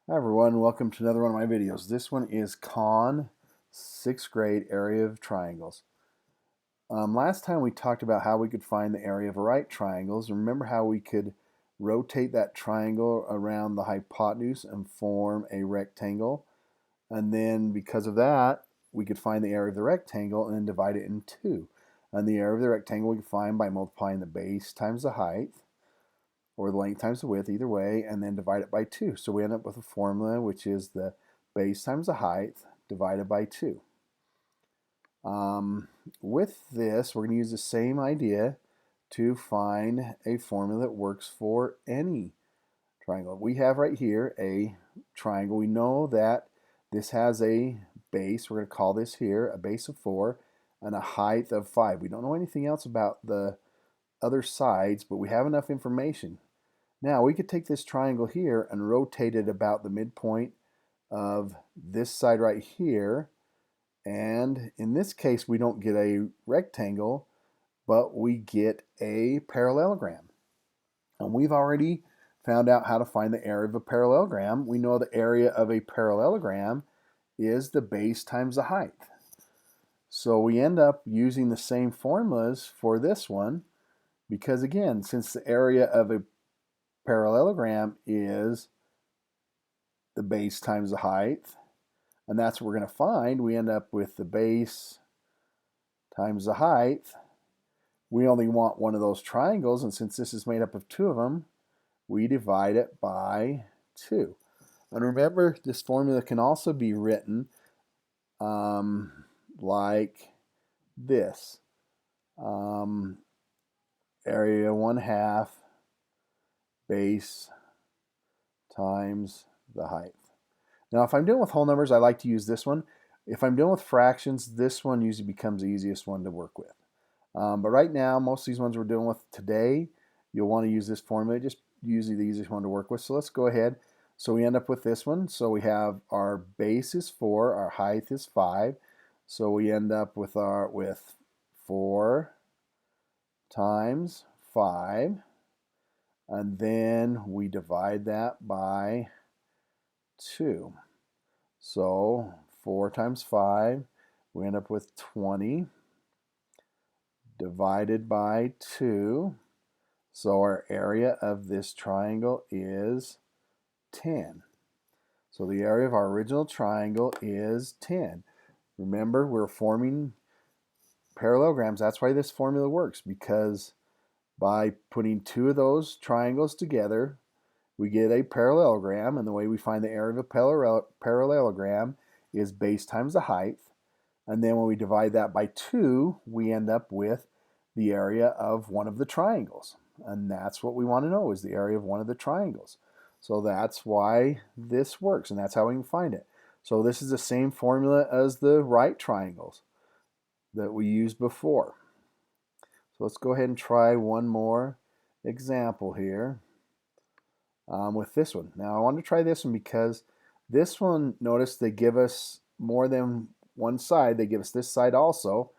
Hi everyone, welcome to another one of my videos. This one is Con 6th grade area of triangles. Last time we talked about how we could find the area of right triangles. Remember how we could rotate that triangle around the hypotenuse and form a rectangle? And then because of that, we could find the area of the rectangle and then divide it in two. And the area of the rectangle we can find by multiplying the base times the height, or the length times the width, either way, and then divide it by 2. So we end up with a formula which is the base times the height divided by 2. With this, we're going to use the same idea to find a formula that works for any triangle. We have right here a triangle. We know that this has a base. We're going to call this here a base of 4 and a height of 5. We don't know anything else about the other sides, but we have enough information. Now we could take this triangle here and rotate it about the midpoint of this side right here. And in this case, we don't get a rectangle, but we get a parallelogram. And we've already found out how to find the area of a parallelogram. We know the area of a parallelogram is the base times the height. So we end up using the same formulas for this one because, again, since the area of a parallelogram is the base times the height, and that's what we're going to find. We end up with the base times the height. We only want one of those triangles, and since this is made up of two of them, we divide it by 2. And remember, this formula can also be written like this. Area 1/2 base times the height. Now, if I'm dealing with whole numbers, I like to use this one. If I'm dealing with fractions, this one usually becomes the easiest one to work with. But right now, most of these ones we're dealing with today, you'll want to use this formula, just usually the easiest one to work with. So let's go ahead. So we end up with this one. So we have our base is 4, our height is 5. So we end up with 4 times 5. And then we divide that by 2. So 4 times 5, we end up with 20 divided by 2. So our area of this triangle is 10. So the area of our original triangle is 10. Remember, we're forming parallelograms. That's why this formula works, because by putting two of those triangles together, we get a parallelogram, and the way we find the area of a parallelogram is base times the height. And then when we divide that by 2, we end up with the area of one of the triangles. And that's what we want to know, is the area of one of the triangles. So that's why this works, and that's how we can find it. So this is the same formula as the right triangles that we used before. So let's go ahead and try one more example here with this one. Now I want to try this one because this one, notice they give us more than one side. They give us this side also.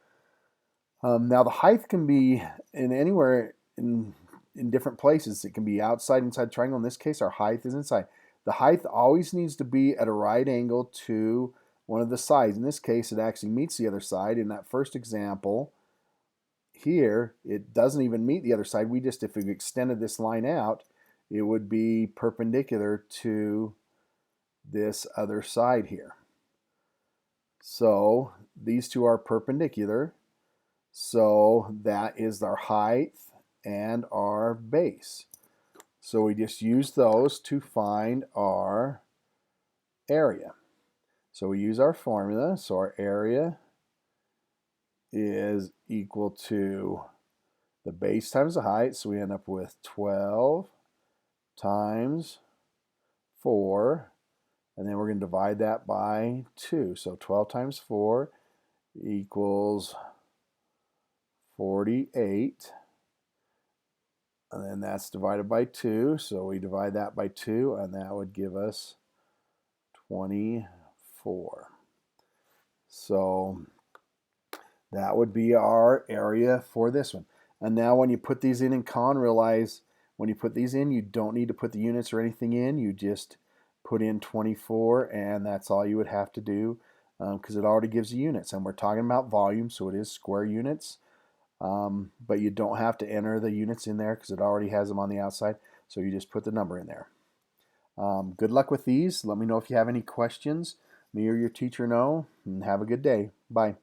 Now the height can be in anywhere in different places. It can be outside, inside the triangle. In this case, our height is inside. The height always needs to be at a right angle to one of the sides. In this case, it actually meets the other side. In that first example here, it doesn't even meet the other side. If we extended this line out, it would be perpendicular to this other side here. So these two are perpendicular. So that is our height and our base. So we just use those to find our area. So we use our formula. So our area is equal to the base times the height. So we end up with 12 times 4. And then we're going to divide that by 2. So 12 times 4 equals 48. And then that's divided by 2. So we divide that by 2, and that would give us 24. So that would be our area for this one. And now when you put these in con, realize when you put these in, you don't need to put the units or anything in. You just put in 24, and that's all you would have to do because it already gives you units. And we're talking about volume, so it is square units. But you don't have to enter the units in there because it already has them on the outside. So you just put the number in there. Good luck with these. Let me know if you have any questions. Me or your teacher know, and have a good day. Bye.